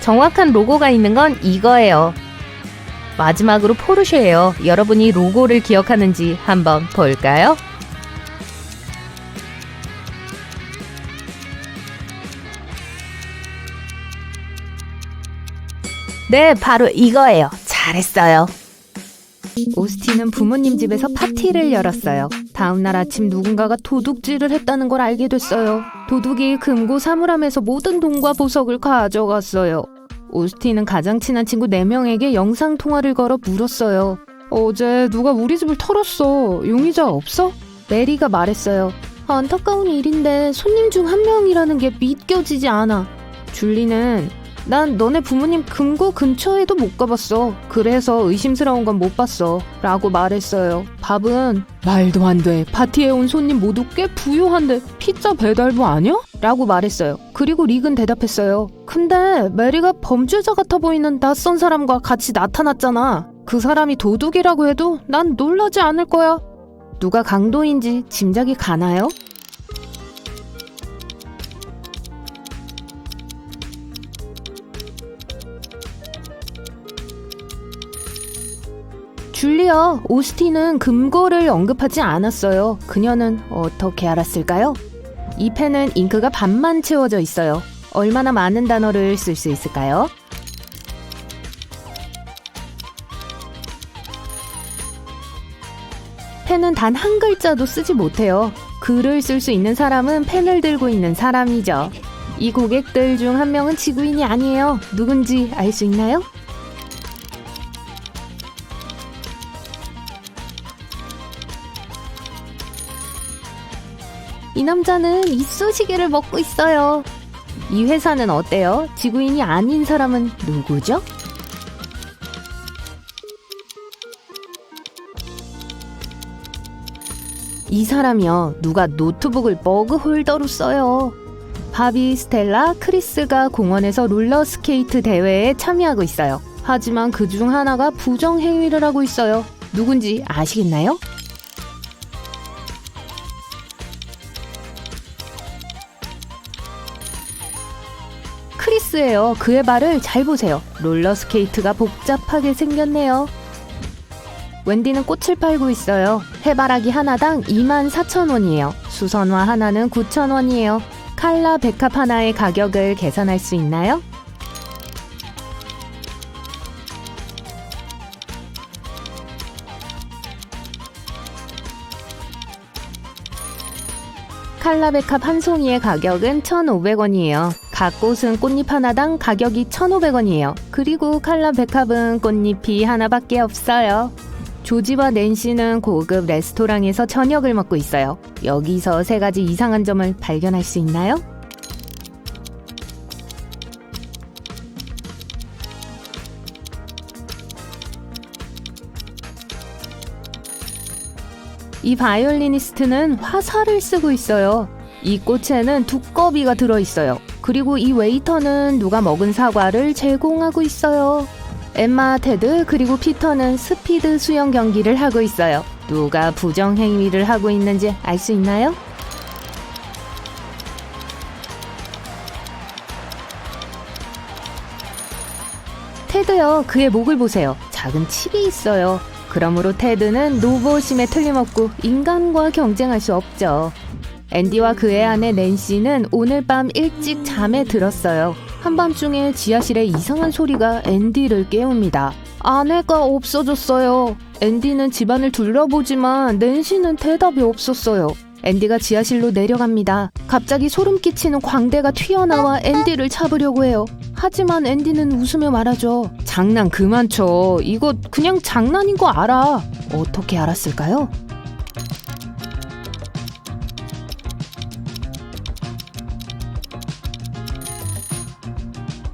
정확한 로고가 있는 건 이거예요. 마지막으로 포르쉐예요. 여러분이 로고를 기억하는지 한번 볼까요? 네, 바로 이거예요. 잘했어요. 오스틴은 부모님 집에서 파티를 열었어요. 다음날 아침 누군가가 도둑질을 했다는 걸 알게 됐어요. 도둑이 금고 사물함에서 모든 돈과 보석을 가져갔어요. 오스틴은 가장 친한 친구 4명에게 영상통화를 걸어 물었어요. 어제 누가 우리 집을 털었어. 용의자 없어? 메리가 말했어요. 안타까운 일인데 손님 중 한 명이라는 게 믿겨지지 않아. 줄리는 난 너네 부모님 금고 근처에도 못 가봤어. 그래서 의심스러운 건 못 봤어. 라고 말했어요. 밥은 말도 안 돼. 파티에 온 손님 모두 꽤 부유한데 피자 배달부 아니야? 라고 말했어요. 그리고 릭은 대답했어요. 근데 메리가 범죄자 같아 보이는 낯선 사람과 같이 나타났잖아. 그 사람이 도둑이라고 해도 난 놀라지 않을 거야. 누가 강도인지 짐작이 가나요? 줄리아, 오스틴은 금고를 언급하지 않았어요. 그녀는 어떻게 알았을까요? 이 펜은 잉크가 반만 채워져 있어요. 얼마나 많은 단어를 쓸 수 있을까요? 펜은 단 한 글자도 쓰지 못해요. 글을 쓸 수 있는 사람은 펜을 들고 있는 사람이죠. 이 고객들 중 한 명은 지구인이 아니에요. 누군지 알 수 있나요? 이 남자는 이쑤시개를 먹고 있어요. 이 회사는 어때요? 지구인이 아닌 사람은 누구죠? 이 사람이요. 누가 노트북을 머그 홀더로 써요. 바비, 스텔라, 크리스가 공원에서 롤러스케이트 대회에 참여하고 있어요. 하지만 그 중 하나가 부정행위를 하고 있어요. 누군지 아시겠나요? 크리스예요. 그의 발을 잘 보세요. 롤러스케이트가 복잡하게 생겼네요. 웬디는 꽃을 팔고 있어요. 해바라기 하나당 24,000원이에요. 수선화 하나는 9,000원이에요. 칼라 백합 하나의 가격을 계산할 수 있나요? 칼라 백합 한 송이의 가격은 1,500원이에요. 각 꽃은 꽃잎 하나당 가격이 1,500원이에요. 그리고 칼라 백합은 꽃잎이 하나밖에 없어요. 조지와 낸시는 고급 레스토랑에서 저녁을 먹고 있어요. 여기서 3가지 이상한 점을 발견할 수 있나요? 이 바이올리니스트는 화살을 쓰고 있어요. 이 꽃에는 두꺼비가 들어있어요. 그리고 이 웨이터는 누가 먹은 사과를 제공하고 있어요. 엠마, 테드, 그리고 피터는 스피드 수영 경기를 하고 있어요. 누가 부정행위를 하고 있는지 알 수 있나요? 테드요. 그의 목을 보세요. 작은 칩이 있어요. 그러므로 테드는 로봇임에 틀림없고 인간과 경쟁할 수 없죠. 앤디와 그의 아내 낸시는 오늘 밤 일찍 잠에 들었어요. 한밤중에 지하실에 이상한 소리가 앤디를 깨웁니다. 아내가 없어졌어요. 앤디는 집안을 둘러보지만 낸시는 대답이 없었어요. 앤디가 지하실로 내려갑니다. 갑자기 소름 끼치는 광대가 튀어나와 앤디를 잡으려고 해요. 하지만 앤디는 웃으며 말하죠. 장난 그만 쳐. 이거 그냥 장난인 거 알아. 어떻게 알았을까요?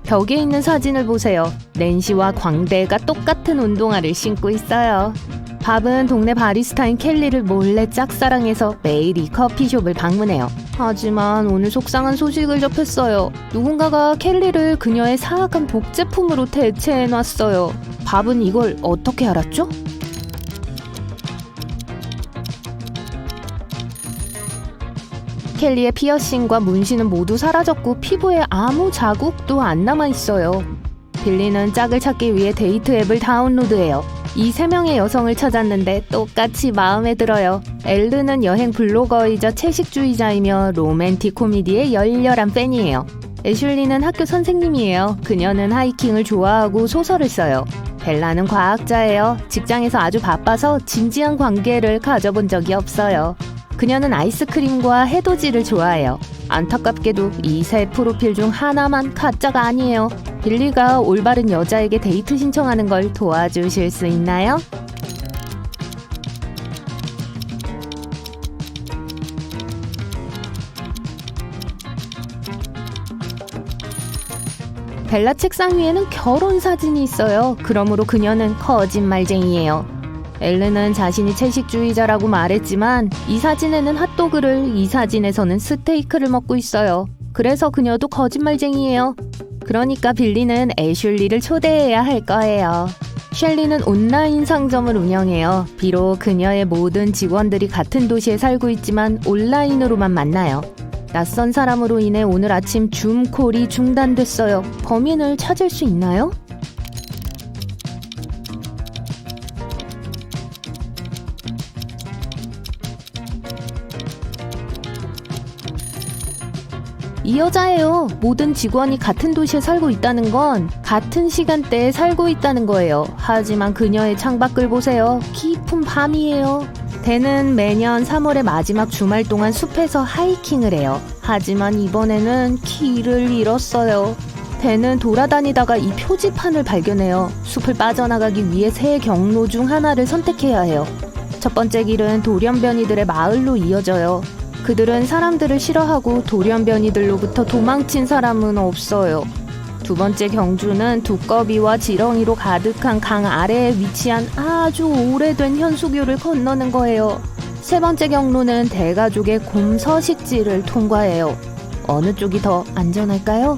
벽에 있는 사진을 보세요. 낸시와 광대가 똑같은 운동화를 신고 있어요. 밥은 동네 바리스타인 켈리를 몰래 짝사랑해서 매일 이 커피숍을 방문해요. 하지만 오늘 속상한 소식을 접했어요. 누군가가 켈리를 그녀의 사악한 복제품으로 대체해놨어요. 밥은 이걸 어떻게 알았죠? 켈리의 피어싱과 문신은 모두 사라졌고 피부에 아무 자국도 안 남아있어요. 빌리는 짝을 찾기 위해 데이트 앱을 다운로드해요. 이 3명의 여성을 찾았는데 똑같이 마음에 들어요. 엘르는 여행 블로거이자 채식주의자이며 로맨틱 코미디의 열렬한 팬이에요. 애슐리는 학교 선생님이에요. 그녀는 하이킹을 좋아하고 소설을 써요. 벨라는 과학자예요. 직장에서 아주 바빠서 진지한 관계를 가져본 적이 없어요. 그녀는 아이스크림과 해돋이를 좋아해요. 안타깝게도 이 세 프로필 중 하나만 가짜가 아니에요. 빌리가 올바른 여자에게 데이트 신청하는 걸 도와주실 수 있나요? 벨라 책상 위에는 결혼 사진이 있어요. 그러므로 그녀는 거짓말쟁이에요. 엘르는 자신이 채식주의자라고 말했지만 이 사진에는 핫도그를, 이 사진에서는 스테이크를 먹고 있어요. 그래서 그녀도 거짓말쟁이에요. 그러니까 빌리는 애슐리를 초대해야 할 거예요. 셸리는 온라인 상점을 운영해요. 비록 그녀의 모든 직원들이 같은 도시에 살고 있지만 온라인으로만 만나요. 낯선 사람으로 인해 오늘 아침 줌콜이 중단됐어요. 범인을 찾을 수 있나요? 이 여자예요. 모든 직원이 같은 도시에 살고 있다는 건 같은 시간대에 살고 있다는 거예요. 하지만 그녀의 창밖을 보세요. 깊은 밤이에요. 댄은 매년 3월의 마지막 주말 동안 숲에서 하이킹을 해요. 하지만 이번에는 길을 잃었어요. 댄은 돌아다니다가 이 표지판을 발견해요. 숲을 빠져나가기 위해 세 경로 중 하나를 선택해야 해요. 첫 번째 길은 돌연변이들의 마을로 이어져요. 그들은 사람들을 싫어하고 돌연변이들로부터 도망친 사람은 없어요. 두 번째 경주는 두꺼비와 지렁이로 가득한 강 아래에 위치한 아주 오래된 현수교를 건너는 거예요. 세 번째 경로는 대가족의 곰 서식지를 통과해요. 어느 쪽이 더 안전할까요?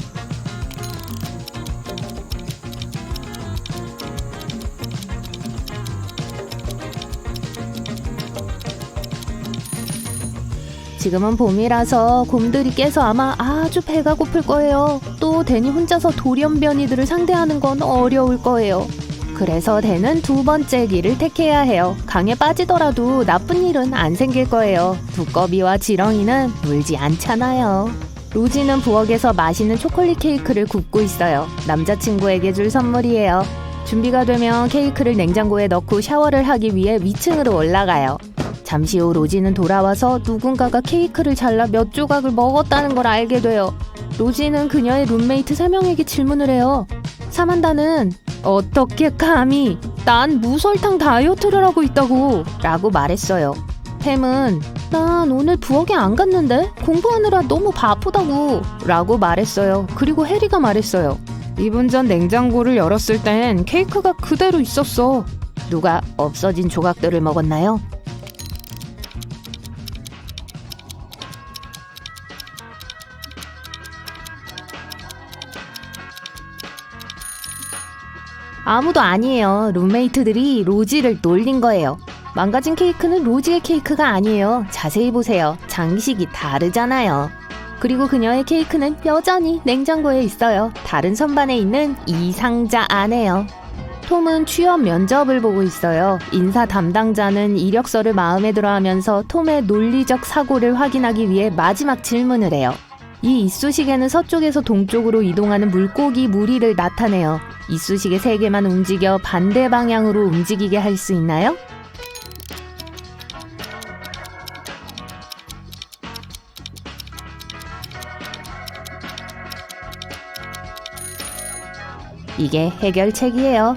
지금은 봄이라서 곰들이 깨서 아마 아주 배가 고플 거예요. 또 댄이 혼자서 돌연변이들을 상대하는 건 어려울 거예요. 그래서 댄은 두 번째 길을 택해야 해요. 강에 빠지더라도 나쁜 일은 안 생길 거예요. 두꺼비와 지렁이는 물지 않잖아요. 로지는 부엌에서 맛있는 초콜릿 케이크를 굽고 있어요. 남자친구에게 줄 선물이에요. 준비가 되면 케이크를 냉장고에 넣고 샤워를 하기 위해 위층으로 올라가요. 잠시 후 로지는 돌아와서 누군가가 케이크를 잘라 몇 조각을 먹었다는 걸 알게 돼요. 로지는 그녀의 룸메이트 3명에게 질문을 해요. 사만다는 어떻게 감히 난 무설탕 다이어트를 하고 있다고 라고 말했어요. 팸은 난 오늘 부엌에 안 갔는데 공부하느라 너무 바쁘다고 라고 말했어요. 그리고 해리가 말했어요. 2분 전 냉장고를 열었을 땐 케이크가 그대로 있었어. 누가 없어진 조각들을 먹었나요? 아무도 아니에요. 룸메이트들이 로지를 놀린 거예요. 망가진 케이크는 로지의 케이크가 아니에요. 자세히 보세요. 장식이 다르잖아요. 그리고 그녀의 케이크는 여전히 냉장고에 있어요. 다른 선반에 있는 이 상자 안에요. 톰은 취업 면접을 보고 있어요. 인사 담당자는 이력서를 마음에 들어하면서 톰의 논리적 사고를 확인하기 위해 마지막 질문을 해요. 이 이쑤시개는 서쪽에서 동쪽으로 이동하는 물고기 무리를 나타내요. 이쑤시개 3개만 움직여 반대 방향으로 움직이게 할 수 있나요? 이게 해결책이에요.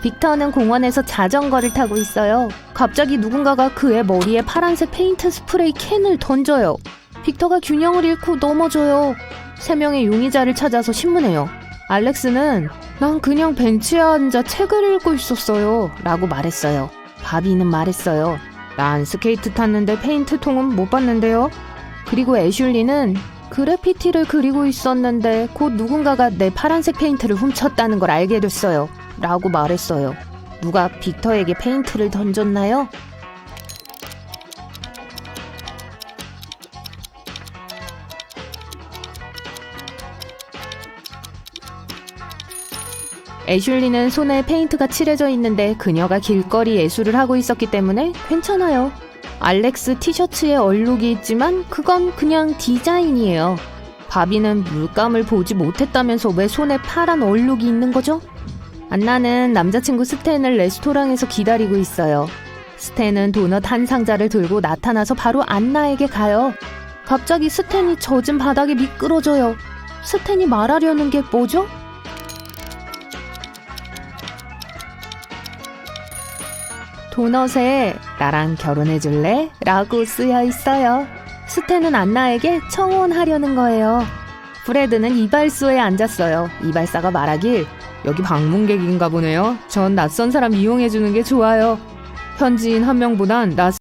빅터는 공원에서 자전거를 타고 있어요. 갑자기 누군가가 그의 머리에 파란색 페인트 스프레이 캔을 던져요. 빅터가 균형을 잃고 넘어져요. 3명의 용의자를 찾아서 신문해요. 알렉스는 난 그냥 벤치에 앉아 책을 읽고 있었어요 라고 말했어요. 바비는 말했어요. 난 스케이트 탔는데 페인트통은 못 봤는데요. 그리고 애슐리는 그래피티를 그리고 있었는데 곧 누군가가 내 파란색 페인트를 훔쳤다는 걸 알게 됐어요 라고 말했어요. 누가 빅터에게 페인트를 던졌나요? 애슐리는 손에 페인트가 칠해져 있는데 그녀가 길거리 예술을 하고 있었기 때문에 괜찮아요. 알렉스 티셔츠에 얼룩이 있지만 그건 그냥 디자인이에요. 바비는 물감을 보지 못했다면서 왜 손에 파란 얼룩이 있는 거죠? 안나는 남자친구 스탠을 레스토랑에서 기다리고 있어요. 스탠은 도넛 한 상자를 들고 나타나서 바로 안나에게 가요. 갑자기 스탠이 젖은 바닥에 미끄러져요. 스탠이 말하려는 게 뭐죠? 도넛에 나랑 결혼해줄래? 라고 쓰여 있어요. 스탠은 안나에게 청혼하려는 거예요. 프레드는 이발소에 앉았어요. 이발사가 말하길 여기 방문객인가 보네요. 전 낯선 사람 이용해주는 게 좋아요. 현지인 한 명보단 낯선